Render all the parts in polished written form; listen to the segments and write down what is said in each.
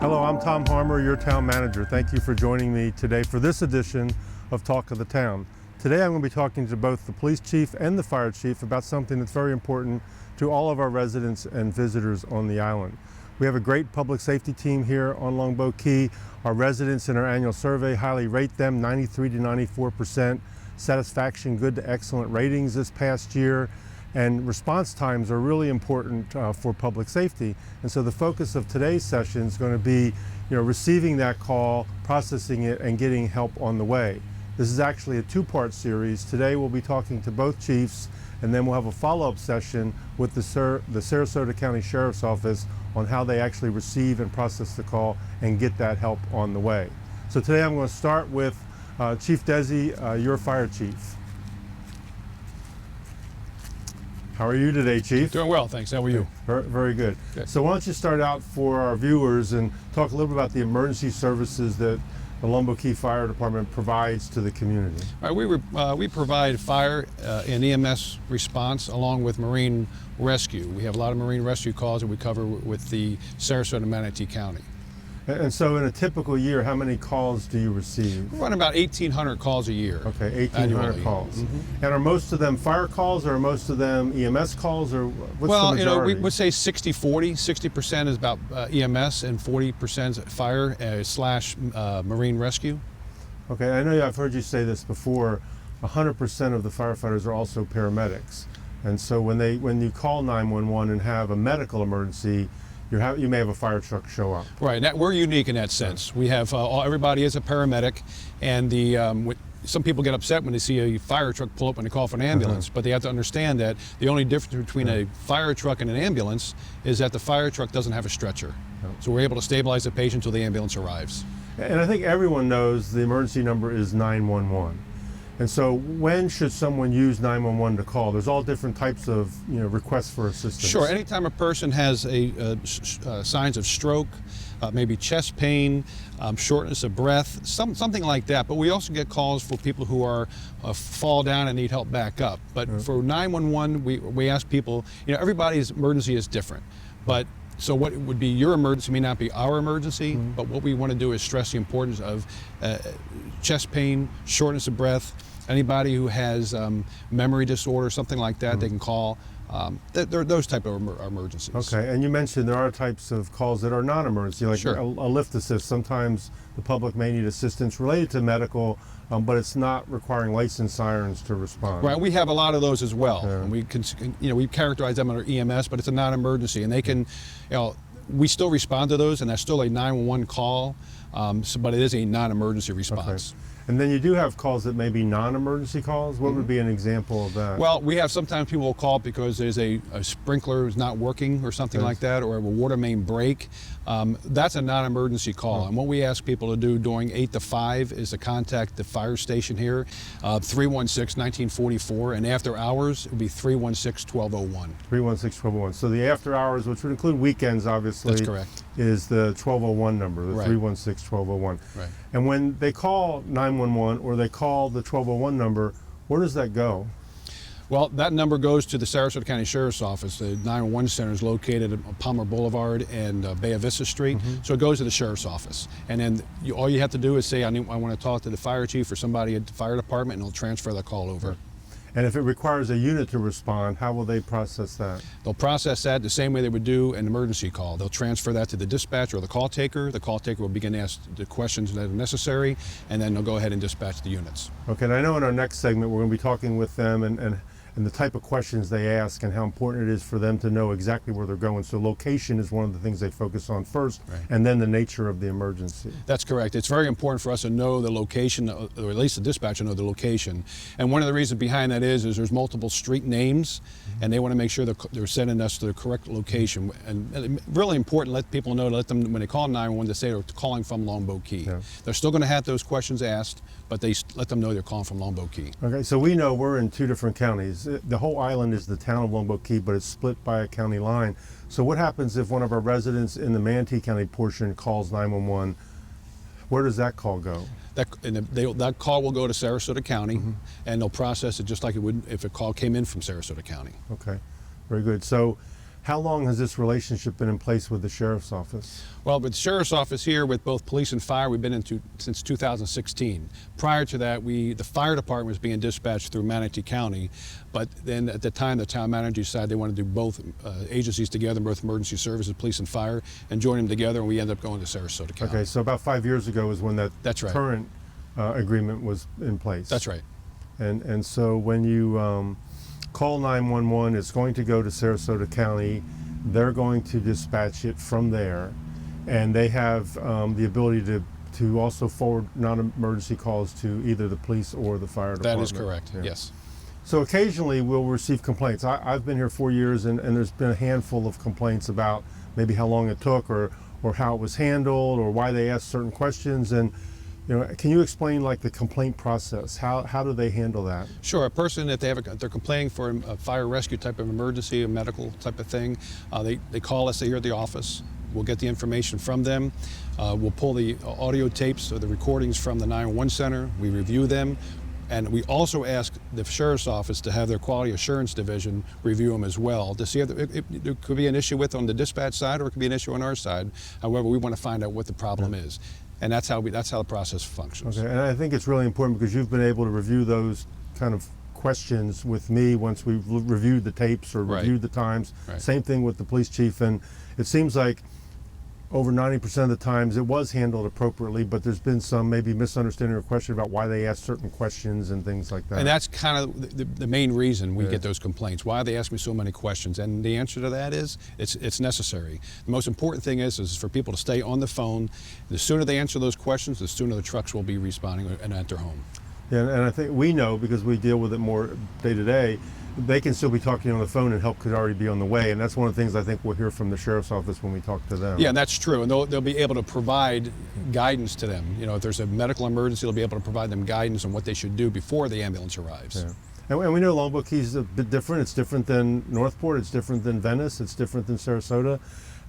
Hello, I'm Tom Harmer, your town manager. Thank you for joining me today for this edition of Talk of the Town. Today I'm going to be talking to both the police chief and the fire chief about something that's very important to all of our residents and visitors on the island. We have a great public safety team here on Longboat Key. Our residents in our annual survey highly rate them, 93 to 94% satisfaction, good to excellent ratings this past year. And response times are really important for public safety. And so the focus of today's session is going to be, receiving that call, processing it, and getting help on the way. This is actually a two-part series. Today we'll be talking to both chiefs, and then we'll have a follow-up session with the Sarasota County Sheriff's Office on how they actually receive and process the call and get that help on the way. So today I'm going to start with Chief Desi, your fire chief. How are you today, Chief? Doing well, thanks. How are you? Very good. Okay. So why don't you start out for our viewers and talk a little bit about the emergency services that the Longboat Key Fire Department provides to the community. All right, we provide fire and EMS response along with marine rescue. We have a lot of marine rescue calls that we cover with the Sarasota and Manatee County. And so in a typical year, how many calls do you receive? We run about 1,800 calls a year. Okay, 1,800 annually. calls. Mm-hmm. And are most of them fire calls, or are most of them EMS calls, or what's well, the majority? We would say 60-40. 60% is about EMS and 40% is fire slash marine rescue. Okay, I know I've heard you say this before. 100% of the firefighters are also paramedics. And so when you call 911 and have a medical emergency, you may have a fire truck show up. Right, we're unique in that sense. We have everybody is a paramedic, and some people get upset when they see a fire truck pull up when they call for an ambulance, but they have to understand that the only difference between a fire truck and an ambulance is that the fire truck doesn't have a stretcher. So we're able to stabilize the patient until the ambulance arrives. And I think everyone knows the emergency number is 911. And so when should someone use 911 to call? There's all different types of requests for assistance. Sure, anytime a person has signs of stroke, maybe chest pain, shortness of breath, something like that. But we also get calls for people who are fall down and need help back up. But for 911, we ask people, everybody's emergency is different. But so what would be your emergency may not be our emergency, but what we want to do is stress the importance of chest pain, shortness of breath. Anybody who has memory disorder, something like that, they can call. There are those type of emergencies. Okay, and you mentioned there are types of calls that are non-emergency, like Sure. a lift assist. Sometimes the public may need assistance related to medical, but it's not requiring lights and sirens to respond. Right, we have a lot of those as well. Yeah. And we characterize them under EMS, but it's a non-emergency, and they can, we still respond to those, and that's still a 911 call, but it is a non-emergency response. Okay. And then you do have calls that may be non-emergency calls. What would be an example of that? Well, we have sometimes people will call because there's a sprinkler is not working or something like that, or a water main break. That's a non-emergency call. And what we ask people to do during 8 to 5 is to contact the fire station here, 316-1944, and after hours, it would be 316-1201. 316-1201. So the after hours, which would include weekends, obviously, That's correct. is the 1201 number, the Right. 316-1201. Right. And when they call 911 or they call the 1201 number, where does that go? Well, that number goes to the Sarasota County Sheriff's Office. The 911 center is located at Palmer Boulevard and Bay Vista Street. So it goes to the Sheriff's Office. And then all you have to do is say, I want to talk to the fire chief or somebody at the fire department, and they'll transfer the call over. And if it requires a unit to respond, how will they process that? They'll process that the same way they would do an emergency call. They'll transfer that to the dispatcher or the call taker. The call taker will begin to ask the questions that are necessary, and then they'll go ahead and dispatch the units. Okay, and I know in our next segment we're going to be talking with them and the type of questions they ask and how important it is for them to know exactly where they're going. So location is one of the things they focus on first, and then the nature of the emergency. That's correct. It's very important for us to know the location, or at least the dispatcher know the location. And one of the reasons behind that is there's multiple street names, and they want to make sure that they're sending us to the correct location. And really important, let people know, let them, when they call 911, to say they're calling from Longboat Key. Yeah. They're still going to have those questions asked, but they let them know they're calling from Longboat Key. Okay, so we know we're in 2 different counties. The whole island is the town of Longboat Key, but it's split by a county line. So what happens if one of our residents in the Manatee County portion calls 911? Where does that call go? That call will go to Sarasota County, and they'll process it just like it would if a call came in from Sarasota County. Okay, very good. So How long has this relationship been in place with the Sheriff's Office? Well, with the Sheriff's Office here, with both police and fire, we've been since 2016. Prior to that, the fire department was being dispatched through Manatee County, but then at the time, the town manager decided they wanted to do both agencies together, both emergency services, police and fire, and join them together, and we ended up going to Sarasota County. Okay, so about 5 years ago is when That's right. current agreement was in place. That's right. And so when you call 911, it's going to go to Sarasota County. They're going to dispatch it from there, and they have the ability to also forward non-emergency calls to either the police or the fire department. That is correct, Yeah. yes. So occasionally we'll receive complaints. I've been here 4 years, and there's been a handful of complaints about maybe how long it took or how it was handled or why they asked certain questions. And can you explain like the complaint process? How do they handle that? Sure. A person, if they're complaining for a fire rescue type of emergency, a medical type of thing, they call us here at the office. We'll get the information from them. We'll pull the audio tapes or the recordings from the 911 center. We review them. And we also ask the Sheriff's Office to have their Quality Assurance Division review them as well to see if there could be an issue with on the dispatch side, or it could be an issue on our side. However, we want to find out what the problem is. And that's how the process functions. Okay, and I think it's really important because you've been able to review those kind of questions with me once we've reviewed the tapes or reviewed the times. Right. Same thing with the police chief, and it seems like over 90% of the times it was handled appropriately, but there's been some maybe misunderstanding or question about why they asked certain questions and things like that. And that's kind of the main reason we get those complaints. Why are they asking me so many questions? And the answer to that is it's necessary. The most important thing is for people to stay on the phone. The sooner they answer those questions, the sooner the trucks will be responding and at their home. Yeah, and I think we know, because we deal with it more day to day, they can still be talking on the phone and help could already be on the way. And that's one of the things I think we'll hear from the Sheriff's Office when we talk to them. Yeah, that's true. And they'll be able to provide guidance to them. If there's a medical emergency, they'll be able to provide them guidance on what they should do before the ambulance arrives. Yeah. And we know Longboat Key is a bit different. It's different than Northport. It's different than Venice. It's different than Sarasota.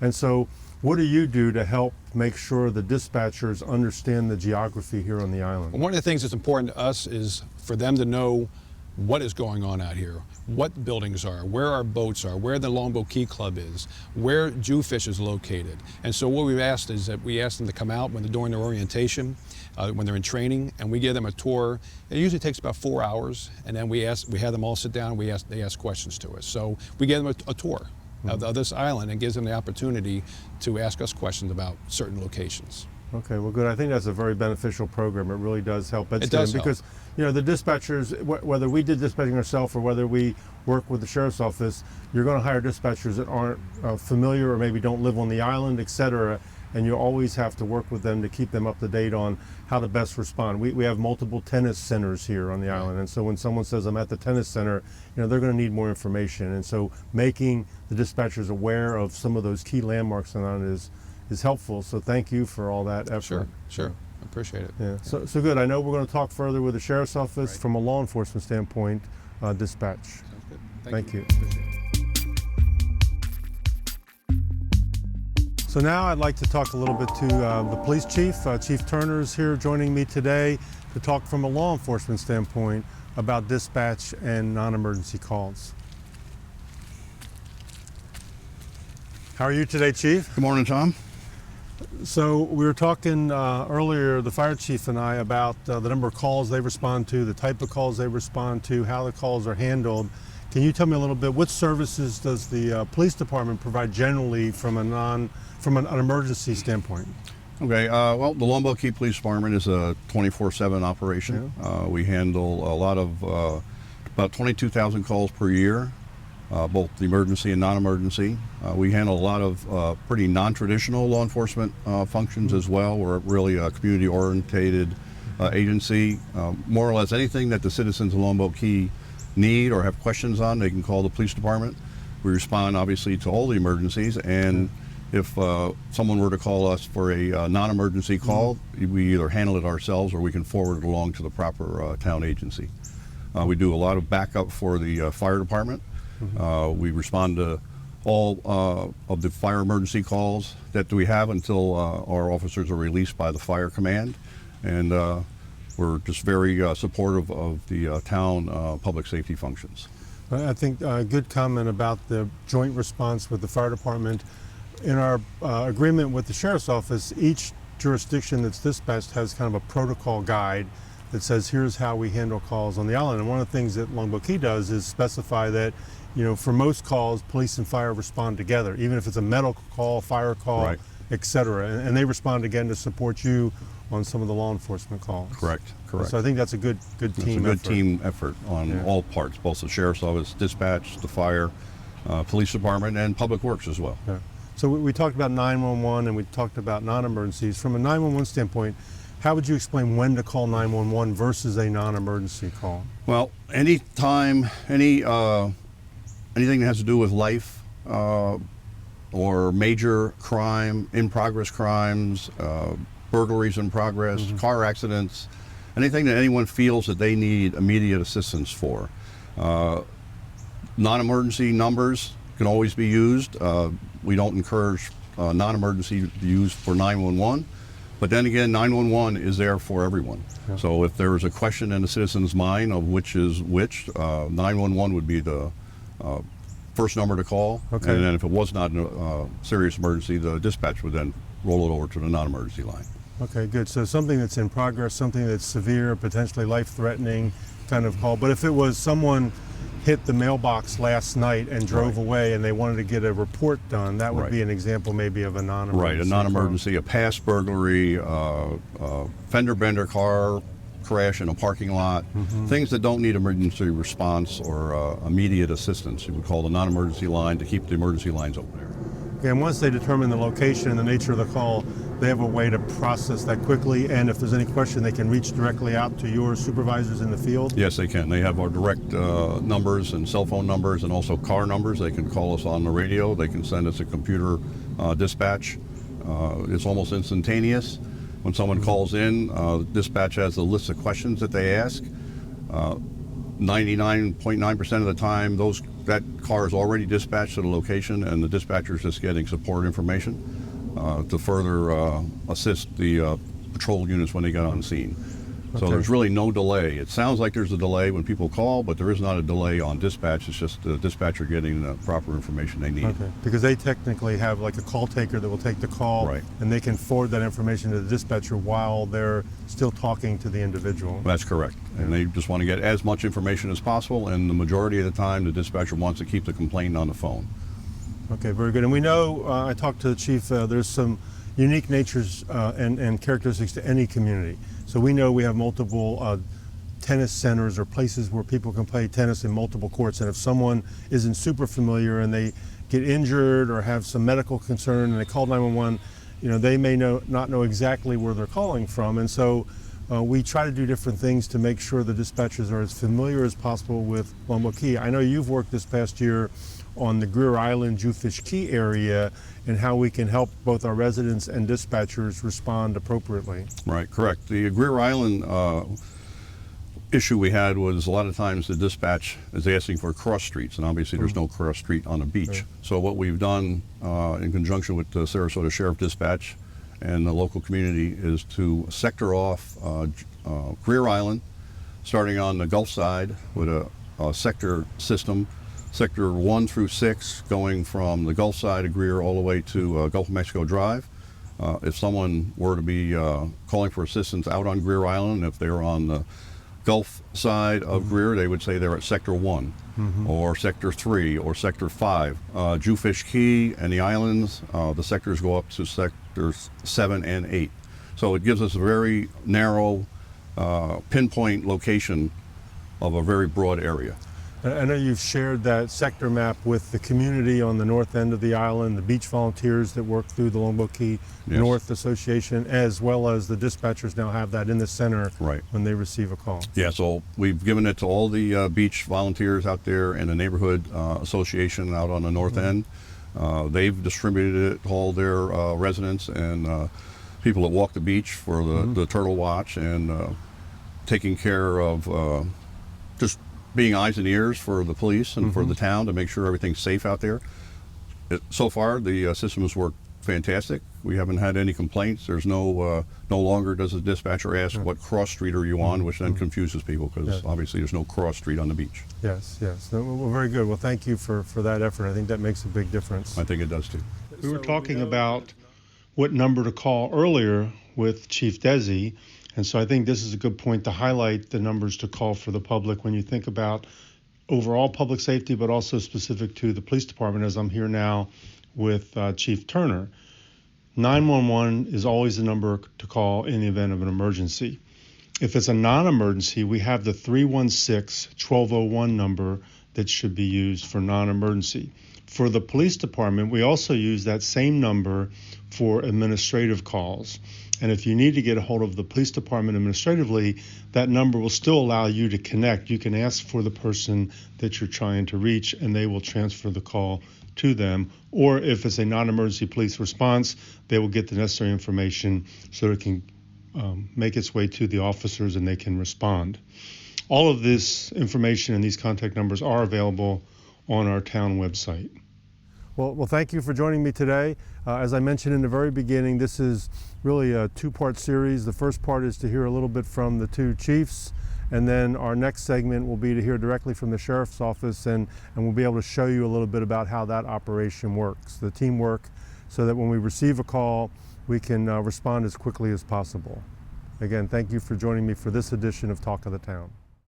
And so what do you do to help make sure the dispatchers understand the geography here on the island? One of the things that's important to us is for them to know what is going on out here, what buildings are, where our boats are, where the Longboat Key Club is, where Jewfish is located. And so what we've asked is that we ask them to come out during their orientation, when they're in training, and we give them a tour. It usually takes about 4 hours, and then we have them all sit down, and they ask questions to us. So we give them a tour of this island, and gives them the opportunity to ask us questions about certain locations. Okay, well, good. I think that's a very beneficial program. It really does help. It does help. Because, the dispatchers, whether we did dispatching ourselves or whether we work with the Sheriff's Office, you're going to hire dispatchers that aren't familiar or maybe don't live on the island, et cetera, and you always have to work with them to keep them up to date on how to best respond. We have multiple tennis centers here on the island, and so when someone says, I'm at the tennis center, they're going to need more information. And so making the dispatchers aware of some of those key landmarks on the island is helpful. So thank you for all that effort. Sure. I appreciate it. Yeah. So good. I know we're going to talk further with the Sheriff's Office from a law enforcement standpoint, dispatch. Sounds good. Thank you. Appreciate it. So now I'd like to talk a little bit to the police chief. Chief Turner is here joining me today to talk from a law enforcement standpoint about dispatch and non-emergency calls. How are you today, Chief? Good morning, Tom. So we were talking earlier, the fire chief and I, about the number of calls they respond to, the type of calls they respond to, how the calls are handled. Can you tell me a little bit, what services does the police department provide generally from an emergency standpoint? Okay, well, the Longboat Key Police Department is a 24/7 operation. Yeah. We handle a lot of, about 22,000 calls per year, both the emergency and non-emergency. We handle a lot of pretty non-traditional law enforcement functions as well. We're really a community-oriented agency. More or less anything that the citizens of Longboat Key need or have questions on, they can call the police department. We respond obviously to all the emergencies, and if someone were to call us for a non-emergency call, we either handle it ourselves or we can forward it along to the proper town agency. We do a lot of backup for the fire department. We respond to all of the fire emergency calls that we have until our officers are released by the fire command, and we're just very supportive of the town public safety functions. I think a good comment about the joint response with the fire department. In our agreement with the sheriff's office, each jurisdiction that's dispatched has kind of a protocol guide that says here's how we handle calls on the island. And one of the things that Longboat Key does is specify that, for most calls, police and fire respond together, even if it's a medical call, fire call, Right. et cetera. And they respond again to support you on some of the law enforcement calls. Correct. So I think that's a good It's team a good effort. team effort on all parts, both the sheriff's office, dispatch, the fire, police department, and public works as well. Yeah. So we talked about 911 and we talked about non-emergencies. From a 911 standpoint, how would you explain when to call 911 versus a non-emergency call? Well, anytime, anything that has to do with life or major crime, in-progress crimes, burglaries in progress, car accidents, anything that anyone feels that they need immediate assistance for. Non-emergency numbers can always be used. We don't encourage non-emergency use for 911, but then again, 911 is there for everyone. Yeah. So if there is a question in the citizen's mind of which is which, 911 would be the first number to call. Okay. And then if it was not a serious emergency, the dispatch would then roll it over to the non-emergency line. Okay, good. So something that's in progress, something that's severe, potentially life-threatening kind of call. But if it was someone hit the mailbox last night and drove Right. away and they wanted to get a report done, that would Right. be an example maybe of a non-emergency Right, a non-emergency, a past burglary, fender bender car crash in a parking lot, things that don't need emergency response or immediate assistance. You would call the non-emergency line to keep the emergency lines open there. Okay, and once they determine the location and the nature of the call, they have a way to process that quickly, and if there's any question, they can reach directly out to your supervisors in the field? Yes, they can. They have our direct numbers and cell phone numbers and also car numbers. They can call us on the radio. They can send us a computer dispatch. It's almost instantaneous. When someone calls in, dispatch has a list of questions that they ask. 99.9% of the time, that car is already dispatched to the location, and the dispatcher is just getting support information to further assist the patrol units when they get on scene. So Okay. there's really no delay. It sounds like there's a delay when people call, but there is not a delay on dispatch. It's just the dispatcher getting the proper information they need. Okay, because they technically have like a call taker that will take the call, Right. and they can forward that information to the dispatcher while they're still talking to the individual. That's correct. And they just want to get as much information as possible, and the majority of the time, the dispatcher wants to keep the complainant on the phone. Okay, very good. And we know, I talked to the chief, there's some unique natures and characteristics to any community. So we know we have multiple tennis centers or places where people can play tennis in multiple courts. And if someone isn't super familiar and they get injured or have some medical concern and they call 911, they may not know exactly where they're calling from. And so we try to do different things to make sure the dispatchers are as familiar as possible with Longboat Key. I know you've worked this past year on the Greer Island, Jewfish Key area, and how we can help both our residents and dispatchers respond appropriately. Right, correct. The Greer Island issue we had was a lot of times the dispatch is asking for cross streets, and obviously there's no cross street on the beach. Right. So what we've done in conjunction with the Sarasota Sheriff Dispatch and the local community is to sector off Greer Island, starting on the Gulf side with a sector system, sector 1 through 6, going from the Gulf side of Greer all the way to Gulf of Mexico Drive. If someone were to be calling for assistance out on Greer Island, if they're on the Gulf side of Greer, they would say they're at sector 1 or sector 3 or sector 5. Jewfish Key and the islands, the sectors go up to sectors 7 and 8. So it gives us a very narrow pinpoint location of a very broad area. I know you've shared that sector map with the community on the north end of the island, the beach volunteers that work through the Longboat Key Yes. North Association, as well as the dispatchers now have that in the center Right. when they receive a call. Yeah, so we've given it to all the beach volunteers out there and the neighborhood association out on the north end. They've distributed it to all their residents and people that walk the beach for the turtle watch and taking care of just being eyes and ears for the police and for the town to make sure everything's safe out there. So far, the system has worked fantastic. We haven't had any complaints. There's no longer does the dispatcher ask what cross street are you on, which then confuses people because obviously there's no cross street on the beach. Yes, yes. No, well, very good. Well, thank you for that effort. I think that makes a big difference. I think it does too. We were talking about what number to call earlier with Chief Desi, and so I think this is a good point to highlight the numbers to call for the public when you think about overall public safety, but also specific to the police department, as I'm here now with Chief Turner. 911 is always the number to call in the event of an emergency. If it's a non-emergency, we have the 316-1201 number that should be used for non-emergency. For the police department, we also use that same number for administrative calls. And if you need to get a hold of the police department administratively, that number will still allow you to connect. You can ask for the person that you're trying to reach, and they will transfer the call to them. Or if it's a non-emergency police response, they will get the necessary information so it can make its way to the officers and they can respond. All of this information and these contact numbers are available on our town website. Well, thank you for joining me today. As I mentioned in the very beginning, this is really a two-part series. The first part is to hear a little bit from the two chiefs, and then our next segment will be to hear directly from the sheriff's office, and we'll be able to show you a little bit about how that operation works, the teamwork, so that when we receive a call, we can respond as quickly as possible. Again, thank you for joining me for this edition of Talk of the Town.